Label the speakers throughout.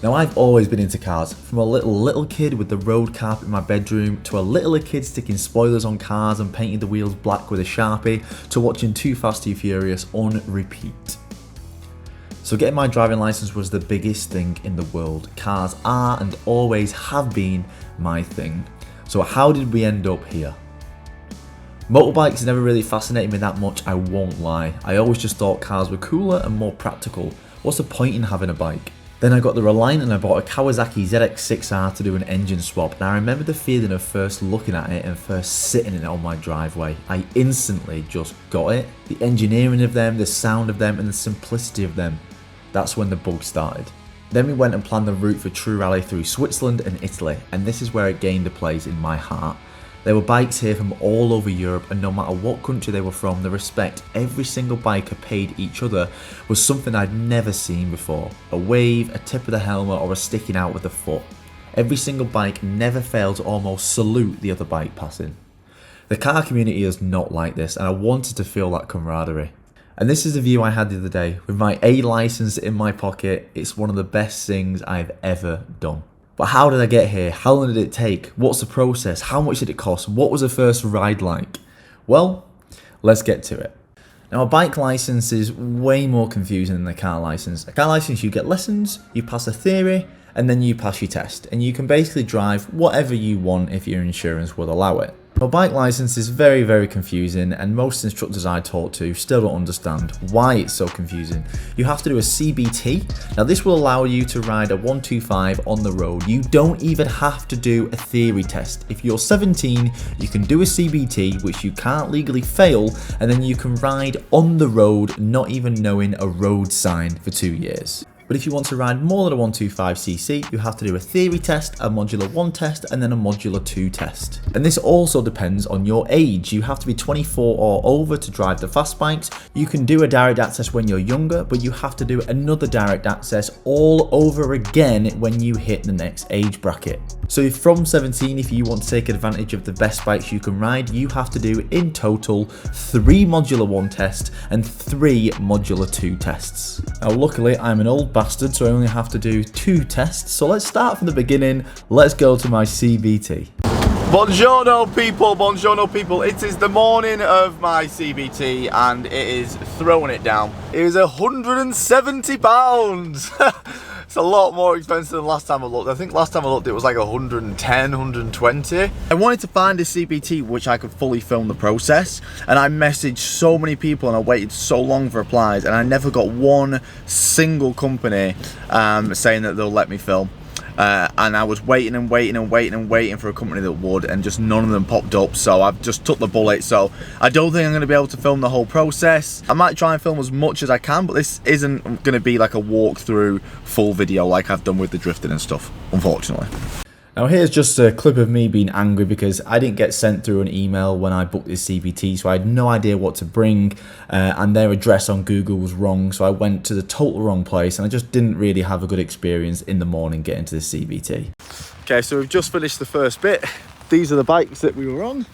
Speaker 1: Now I've always been into cars, from a little kid with the road carpet in my bedroom, to a littler kid sticking spoilers on cars and painting the wheels black with a Sharpie, to watching Too Fast Too Furious on repeat. So getting my driving license was the biggest thing in the world. Cars are and always have been my thing. So how did we end up here? Motorbikes never really fascinated me that much, I won't lie. I always just thought cars were cooler and more practical. What's the point in having a bike? Then I got the Reliant and I bought a Kawasaki ZX6R to do an engine swap, and I remember the feeling of first looking at it and first sitting in it on my driveway. I instantly just got it. The engineering of them, the sound of them, and the simplicity of them. That's when the bug started. Then we went and planned the route for True Rally through Switzerland and Italy, and this is where it gained a place in my heart. There were bikes here from all over Europe, and no matter what country they were from, the respect every single biker paid each other was something I'd never seen before. A wave, a tip of the helmet, or a sticking out with the foot. Every single bike never failed to almost salute the other bike passing. The car community is not like this, and I wanted to feel that camaraderie. And this is the view I had the other day. With my A license in my pocket, it's one of the best things I've ever done. But how did I get here? How long did it take? What's the process? How much did it cost? What was the first ride like? Well, let's get to it. Now, a bike license is way more confusing than a car license. A car license, you get lessons, you pass a theory, and then you pass your test. And you can basically drive whatever you want if your insurance would allow it. A bike license is very, very confusing, and most instructors I talk to still don't understand why it's so confusing. You have to do a CBT. Now this will allow you to ride a 125 on the road. You don't even have to do a theory test. If you're 17, you can do a CBT, which you can't legally fail, and then you can ride on the road not even knowing a road sign for 2 years. But if you want to ride more than a 125cc, you have to do a theory test, a modular 1 test, and then a modular 2 test. And this also depends on your age. You have to be 24 or over to drive the fast bikes. You can do a direct access when you're younger, but you have to do another direct access all over again when you hit the next age bracket. So if from 17, if you want to take advantage of the best bikes you can ride, you have to do in total 3 modular 1 tests and 3 modular 2 tests. Now luckily I'm an old bastard, so I only have to do 2 tests. So let's start from the beginning. Let's go to my CBT.
Speaker 2: Buongiorno people, it is the morning of my CBT and it is throwing it down. It is £170. It's a lot more expensive than last time I looked. I think last time I looked it was like 110, 120. I wanted to find a CBT which I could fully film the process, and I messaged so many people and I waited so long for replies, and I never got one single company saying that they'll let me film. And I was waiting for a company that would, and just none of them popped up, so I've just took the bullet. So I don't think I'm going to be able to film the whole process. I might try and film as much as I can, but this isn't going to be like a walkthrough full video like I've done with the drifting and stuff, unfortunately.
Speaker 1: Now here's just a clip of me being angry because I didn't get sent through an email when I booked this CBT, so I had no idea what to bring, and their address on Google was wrong, so I went to the total wrong place, and I just didn't really have a good experience in the morning getting to the CBT.
Speaker 2: Okay, so we've just finished the first bit. These are the bikes that we were on.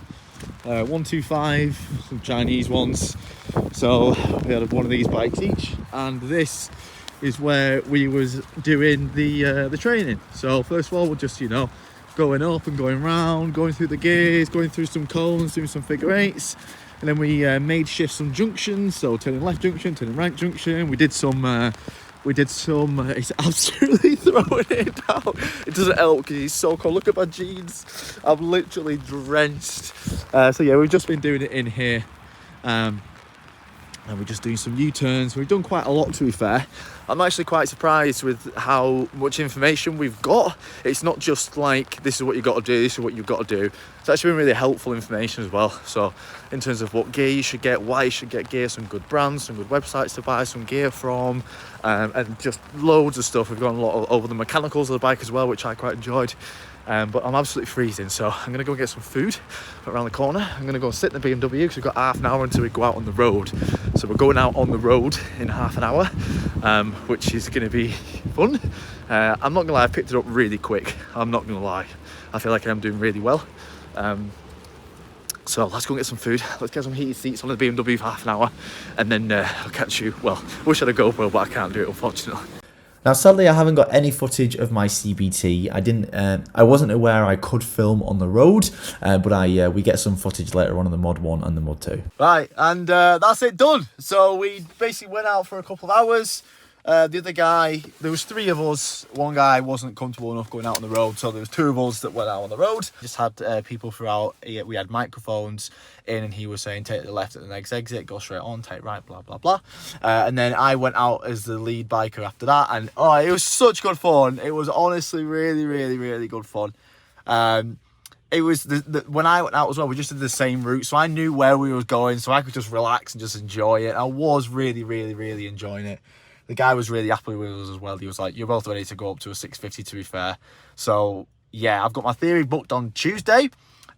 Speaker 2: 125, some Chinese ones. So we had one of these bikes each, and this is where we was doing the training. So first of all, we're just, you know, going up and going round, going through the gears, going through some cones, doing some figure eights, and then we made shift some junctions. So turning left junction, turning right junction. We did some. It's absolutely throwing it down. It doesn't help because he's so cold. Look at my jeans. I'm literally drenched. So yeah, we've just been doing it in here. And we're just doing some U-turns. We've done quite a lot, to be fair. I'm actually quite surprised with how much information we've got. It's not just like, this is what you've got to do, this is what you've got to do. It's actually been really helpful information as well. So in terms of what gear you should get, why you should get gear, some good brands, some good websites to buy some gear from, and just loads of stuff. We've gone a lot over the mechanicals of the bike as well, which I quite enjoyed. But I'm absolutely freezing, so I'm going to go get some food around the corner. I'm going to go and sit in the BMW because we've got half an hour until we go out on the road. So we're going out on the road in half an hour, which is going to be fun. I'm not going to lie, I picked it up really quick. I'm not going to lie. I feel like I'm doing really well. So let's go and get some food. Let's get some heated seats on the BMW for half an hour. And then I'll catch you. Well, I wish I had a GoPro, but I can't do it, unfortunately.
Speaker 1: Now, sadly, I haven't got any footage of my CBT. I wasn't aware I could film on the road, but we get some footage later on in the Mod 1 and the Mod 2.
Speaker 2: Right, and that's it done. So we basically went out for a couple of hours. The other guy, there was 3 of us. One guy wasn't comfortable enough going out on the road, so there was 2 of us that went out on the road. Just had people throughout. We had microphones in, and he was saying take the left at the next exit, go straight on, take right, blah blah blah. And then I went out as the lead biker after that, and oh, it was such good fun. It was honestly really good fun. It was when I went out as well, we just did the same route, so I knew where we were going, so I could just relax and just enjoy it. I was really enjoying it. The guy was really happy with us as well. He was like, you're both ready to go up to a 650, to be fair. So yeah, I've got my theory booked on Tuesday,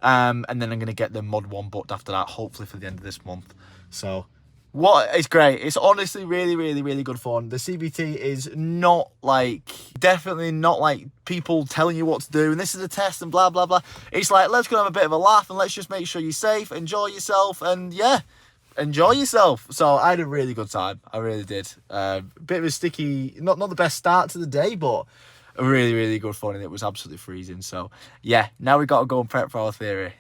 Speaker 2: and then I'm going to get the Mod 1 booked after that, hopefully for the end of this month. So it's great. It's honestly really good fun. The CBT is not like, definitely not like people telling you what to do and this is a test and blah blah blah. It's like, let's go have a bit of a laugh and let's just make sure you're safe, enjoy yourself, and yeah, enjoy yourself. So I had a really good time. I really did. Bit of a sticky, not the best start to the day, but a really good fun, and it was absolutely freezing. So yeah, now we got to go and prep for our theory.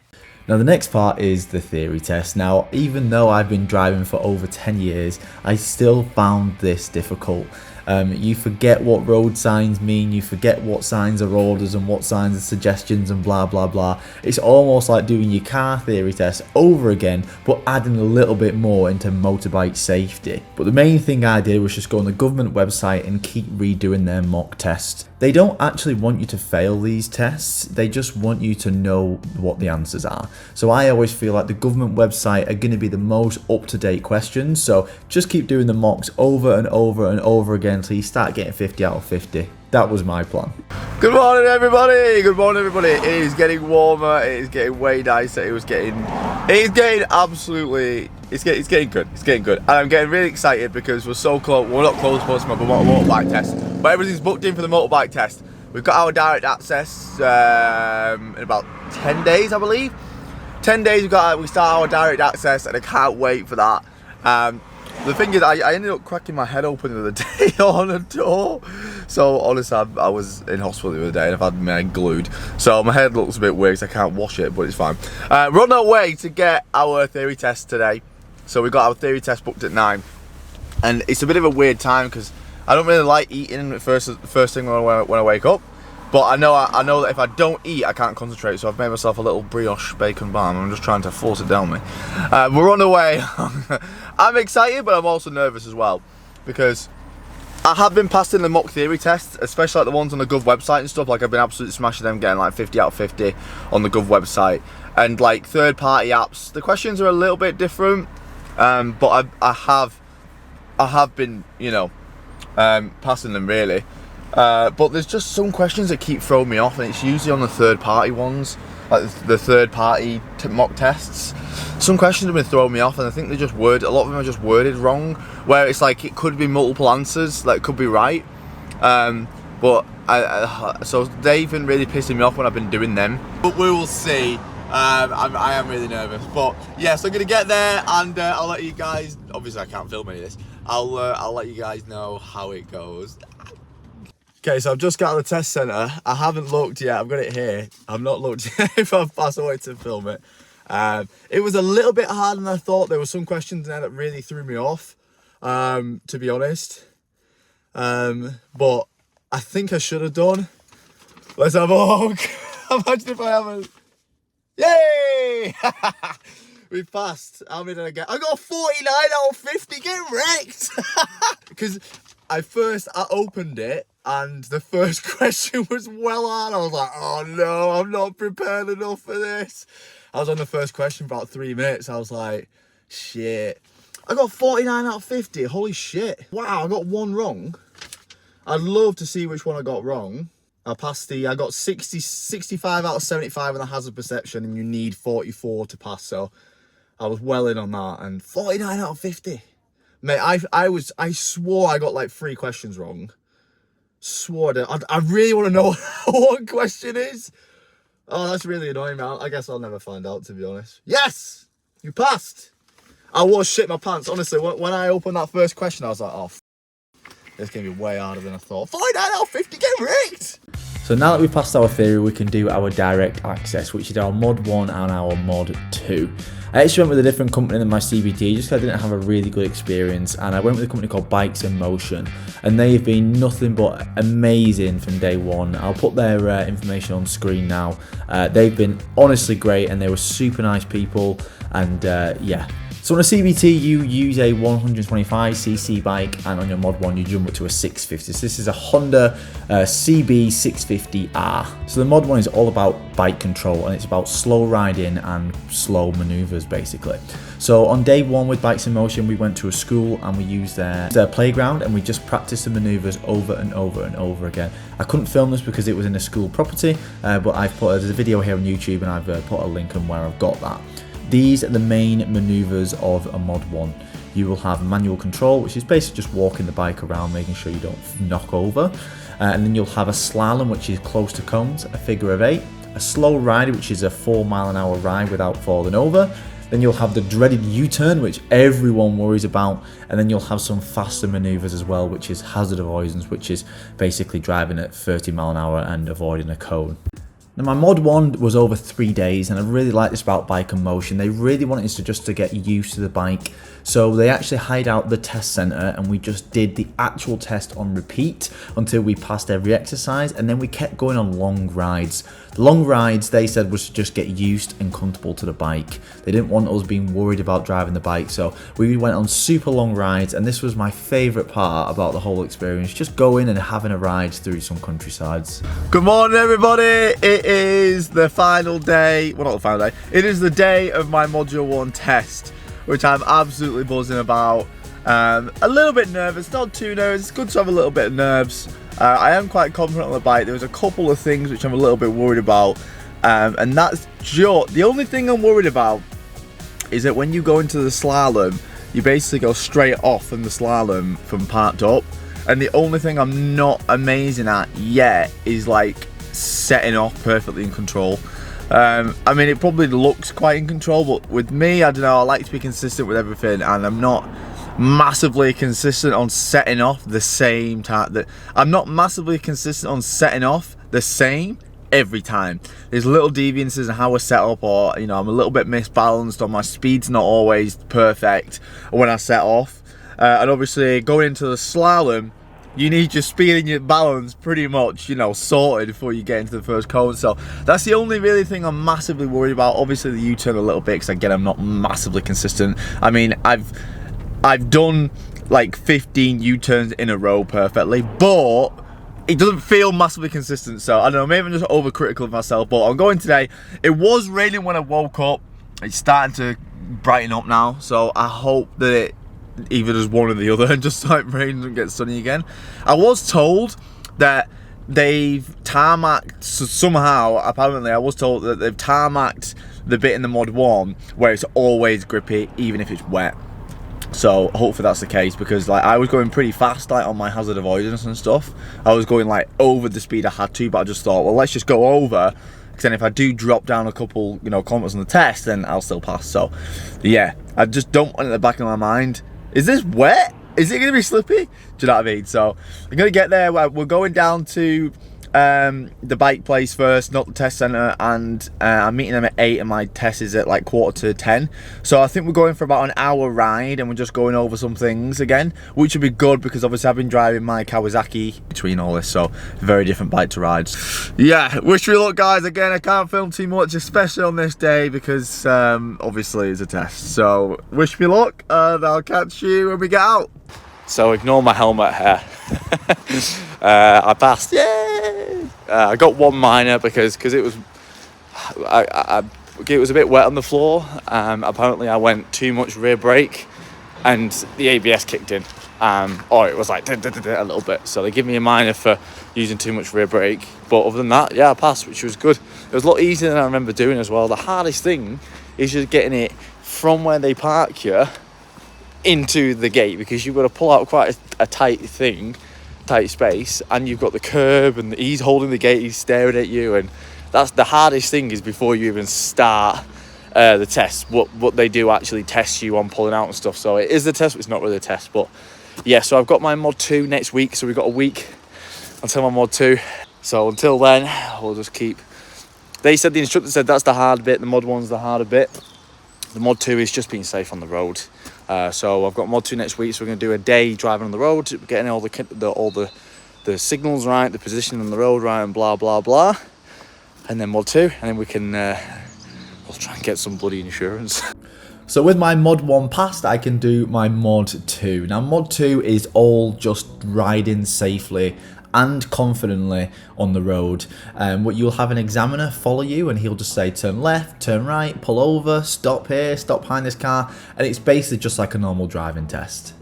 Speaker 1: Now, the next part is the theory test. Now, even though I've been driving for over 10 years, I still found this difficult. You forget what road signs mean, you forget what signs are orders and what signs are suggestions and blah blah blah. It's almost like doing your car theory test over again, but adding a little bit more into motorbike safety. But the main thing I did was just go on the government website and keep redoing their mock tests. They don't actually want you to fail these tests, they just want you to know what the answers are. So I always feel like the government website are going to be the most up-to-date questions, so just keep doing the mocks over and over again until you start getting 50 out of 50. That was my plan.
Speaker 2: Good morning everybody, good morning everybody. It is getting warmer, it is getting way nicer, it's getting absolutely, it's getting good, and I'm getting really excited because we're so close. We're not close to my motorbike test, but everything's booked in for the motorbike test. We've got our direct access in about 10 days, I believe. 10 days we start our direct access, and I can't wait for that. The thing is, I ended up cracking my head open the other day on a door. So honestly, I was in hospital the other day and I've had my head glued. So my head looks a bit weird because I can't wash it, but it's fine. We're on our way to get our theory test today. So we got our theory test booked at 9. And it's a bit of a weird time because I don't really like eating first thing when I wake up. But I know that if I don't eat, I can't concentrate. So I've made myself a little brioche bacon bun. I'm just trying to force it down me. We're on the way. I'm excited, but I'm also nervous as well, because I have been passing the mock theory tests, especially like the ones on the Gov website and stuff. Like I've been absolutely smashing them, getting like 50 out of 50 on the Gov website. And like third-party apps, the questions are a little bit different, but I have been, you know, passing them really. But there's just some questions that keep throwing me off, and it's usually on the third-party ones, like the third-party mock tests. Some questions have been throwing me off, and I think a lot of them are just worded wrong, where it's like it could be multiple answers that could be right. But so they've been really pissing me off when I've been doing them. But we will see. I am really nervous, but yeah, so I'm gonna get there, and I'll let you guys. Obviously, I can't film any of this. I'll let you guys know how it goes. Okay, so I've just got out of the test centre. I haven't looked yet. I've got it here. I've not looked yet if I've passed away to film it. It was a little bit harder than I thought. There were some questions there that really threw me off, to be honest. But I think I should have done. Let's have a look. Imagine if I haven't. Yay! We passed. How many did I get? I got 49 out of 50. Get wrecked! Because I opened it, and the first question was well hard. I was like, oh no, I'm not prepared enough for this. I was on the first question for about 3 minutes. I was like, shit. I got 49 out of 50. Holy shit. Wow, I got one wrong. I'd love to see which one I got wrong. I got 65 out of 75 in the hazard perception, and you need 44 to pass. So I was well in on that, and 49 out of 50. Mate, I swore I got like 3 questions wrong. Swore it. I really want to know what question is. Oh, that's really annoying, man. I guess I'll never find out, to be honest. Yes! You passed! I was shit my pants. Honestly, when I opened that first question, I was like, oh, It's going to be way harder than I thought. 49 get wrecked!
Speaker 1: So now that we've passed our theory, we can do our direct access, which is our mod 1 and our mod 2. I actually went with a different company than my CBT just because I didn't have a really good experience, and I went with a company called Bikes in Motion, and they've been nothing but amazing from day one. I'll put their information on screen now. They've been honestly great, and they were super nice people, and yeah. So on a CBT, you use a 125cc bike, and on your mod 1, you jump up to a 650. So this is a Honda CB 650R. So the mod 1 is all about bike control, and it's about slow riding and slow maneuvers, basically. So on day 1 with Bikes in Motion, we went to a school and we used their playground, and we just practiced the maneuvers over and over and over again. I couldn't film this because it was in a school property, but there's a video here on YouTube, and I've put a link on where I've got that. These are the main maneuvers of a mod 1. You will have manual control, which is basically just walking the bike around, making sure you don't knock over. And then you'll have a slalom, which is close to cones, a figure of 8, a slow ride, which is a 4-mile-an-hour ride without falling over. Then you'll have the dreaded U-turn, which everyone worries about. And then you'll have some faster maneuvers as well, which is hazard avoidance, which is basically driving at 30 miles an hour and avoiding a cone. Now my mod 1 was over 3 days, and I really like this about Bike in Motion. They really wanted us to get used to the bike, so they actually hired out the test centre, and we just did the actual test on repeat until we passed every exercise, and then we kept going on long rides. The long rides, they said, was to just get used and comfortable to the bike. They didn't want us being worried about driving the bike, so we went on super long rides, and this was my favourite part about the whole experience, just going and having a ride through some countrysides.
Speaker 2: Good morning, everybody. It is the final day, well, not the final day, it is the day of my Module 1 test, which I'm absolutely buzzing about. A little bit nervous, not too nervous, it's good to have a little bit of nerves. I am quite confident on the bike. There was a couple of things which I'm a little bit worried about, and that's just, the only thing I'm worried about is that when you go into the slalom, you basically go straight off in the slalom from parked up, and the only thing I'm not amazing at yet is like setting off perfectly in control. I mean, it probably looks quite in control, but with me, I don't know, I like to be consistent with everything, and I'm not massively consistent on setting off the same time. I'm not massively consistent on setting off the same every time. There's little deviances in how I set up, or you know, I'm a little bit misbalanced, or my speed's not always perfect when I set off. And obviously going into the slalom, you need your speed and your balance pretty much, you know, sorted before you get into the first cone. So that's the only really thing I'm massively worried about. Obviously the U-turn a little bit, because again, I'm not massively consistent. I mean, I've done like 15 U-turns in a row perfectly, but it doesn't feel massively consistent. So I don't know, maybe I'm just overcritical of myself, but I'm going today. It was raining when I woke up. It's starting to brighten up now, so I hope that it either does one or the other and just like rains and gets sunny again. I was told that they've tarmacked, so somehow, apparently I was told that they've tarmacked the bit in the mod 1 where it's always grippy even if it's wet. So hopefully that's the case, because like I was going pretty fast like on my hazard avoidance and stuff. I was going like over the speed I had to, but I just thought, well, let's just go over, because then if I do drop down a couple, you know, kilometers on the test, then I'll still pass. So yeah, I just don't want it in the back of my mind, is this wet? Is it going to be slippy? Do you know what I mean? So I'm going to get there. We're going down to the bike place first, not the test centre, and I'm meeting them at 8 and my test is at like 9:45. So I think we're going for about an hour ride, and we're just going over some things again, which would be good because obviously I've been driving my Kawasaki between all this, so very different bike to ride. Yeah, wish me luck guys. Again, I can't film too much, especially on this day, because obviously it's a test. So wish me luck, and I'll catch you when we get out. So ignore my helmet hair. I passed, yay! I got one minor because it was it was a bit wet on the floor. Apparently I went too much rear brake and the ABS kicked in, or it was like a little bit, so they give me a minor for using too much rear brake. But other than that, yeah, I passed, which was good. It was a lot easier than I remember doing as well. The hardest thing is just getting it from where they park you into the gate, because you've got to pull out quite a tight space, and you've got the curb, and he's holding the gate, he's staring at you, and that's the hardest thing, is before you even start the test, what they do actually test you on pulling out and stuff. So it is the test, but it's not really a test. But yeah, so I've got my mod 2 next week, so we've got a week until my mod 2. So until then, we'll just keep... They said, the instructor said that's the hard bit, the mod 1's the harder bit. The mod 2 is just being safe on the road. So I've got mod 2 next week, so we're going to do a day driving on the road, getting all the signals right, the position on the road right, and blah blah blah. And then mod 2, and then we can we'll try and get some bloody insurance.
Speaker 1: So with my mod 1 passed, I can do my mod 2. Now mod 2 is all just riding safely and confidently on the road. What you'll have an examiner follow you, and he'll just say turn left, turn right, pull over, stop here, stop behind this car, and it's basically just like a normal driving test.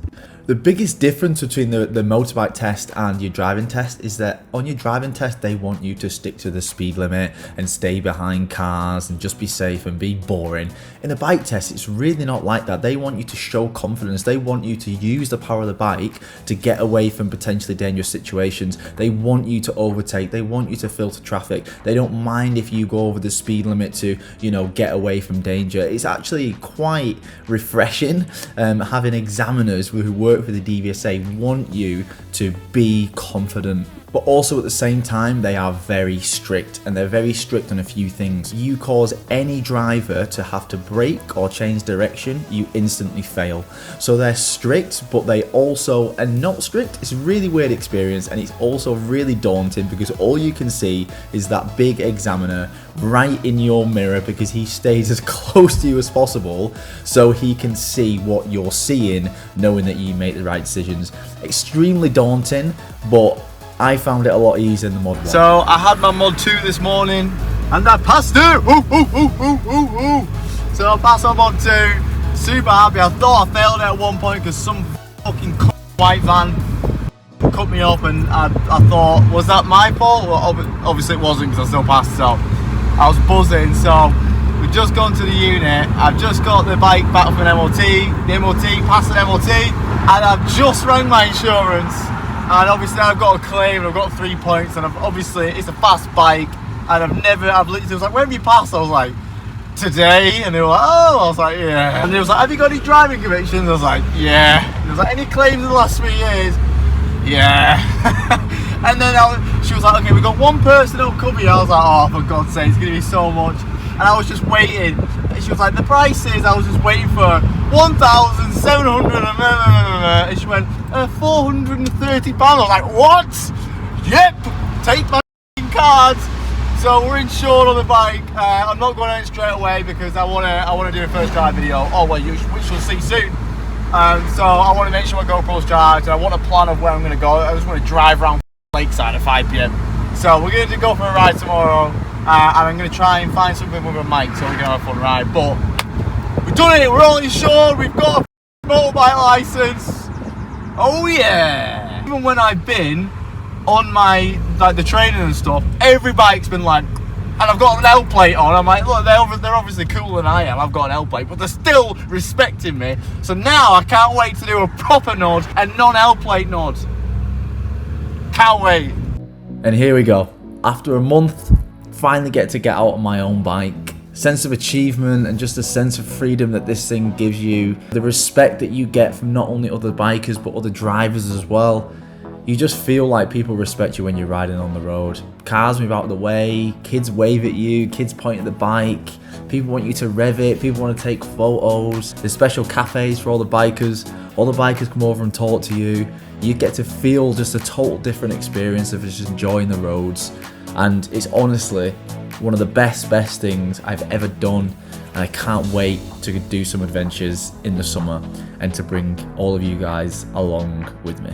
Speaker 1: The biggest difference between the motorbike test and your driving test is that on your driving test, they want you to stick to the speed limit and stay behind cars and just be safe and be boring. In a bike test, it's really not like that. They want you to show confidence. They want you to use the power of the bike to get away from potentially dangerous situations. They want you to overtake. They want you to filter traffic. They don't mind if you go over the speed limit to, you know, get away from danger. It's actually quite refreshing having examiners who work for the DVSA want you to be confident, but also at the same time they are very strict, and they're very strict on a few things. You cause any driver to have to brake or change direction, you instantly fail. So they're strict, but they also are not strict. It's a really weird experience, and it's also really daunting because all you can see is that big examiner right in your mirror, because he stays as close to you as possible so he can see what you're seeing, knowing that you make the right decisions. Extremely daunting, but I found it a lot easier than the mod 1.
Speaker 2: So I had my mod 2 this morning and I passed it. So I passed my mod 2, super happy. I thought I failed it at one point because some fucking white van cut me up, and I thought, was that my fault? Well, obviously it wasn't, because I still passed, so I was buzzing. So we've just gone to the unit. I've just got the bike back from an MOT. The MOT passed an MOT, and I've just rang my insurance. And obviously I've got a claim, and I've got 3 points, and obviously it's a fast bike, and I've literally was like, when have you passed? I was like, today. And they were like, oh, I was like, yeah. And they was like, have you got any driving convictions? I was like, yeah. And they was like, any claims in the last 3 years? Yeah. And then she was like, okay, we've got one person that'll cover you. I was like, oh, for God's sake, it's gonna be so much. And I was just waiting. And she was like, the price is, I was just waiting for 1,700, and she went, 430 pounds. I was like, what? Yep, take my cards. So we're insured on the bike. I'm not going on it straight away because I want to do a first drive video. Oh well, which you'll see soon. So I want to make sure my GoPro's charged, and I want a plan of where I'm going to go. I just want to drive around Lakeside at 5 PM. So we're going to go for a ride tomorrow, and I'm going to try and find something with a mic so we're going to have a fun ride. But we've done it. We're all insured. We've got a motorbike license. Oh yeah! Even when I've been on my the training and stuff, every bike's been like, and I've got an L plate on. I'm like, look, they're obviously cooler than I am. I've got an L plate, but they're still respecting me. So now I can't wait to do a proper nod and non-L plate nod. Can't wait.
Speaker 1: And here we go. After a month, finally get out on my own bike. Sense of achievement and just a sense of freedom that this thing gives you. The respect that you get from not only other bikers but other drivers as well. You just feel like people respect you when you're riding on the road. Cars move out of the way, kids wave at you, kids point at the bike, people want you to rev it, people want to take photos. There's special cafes for all the bikers come over and talk to you. You get to feel just a total different experience of just enjoying the roads. And it's honestly one of the best things I've ever done, and I can't wait to do some adventures in the summer and to bring all of you guys along with me.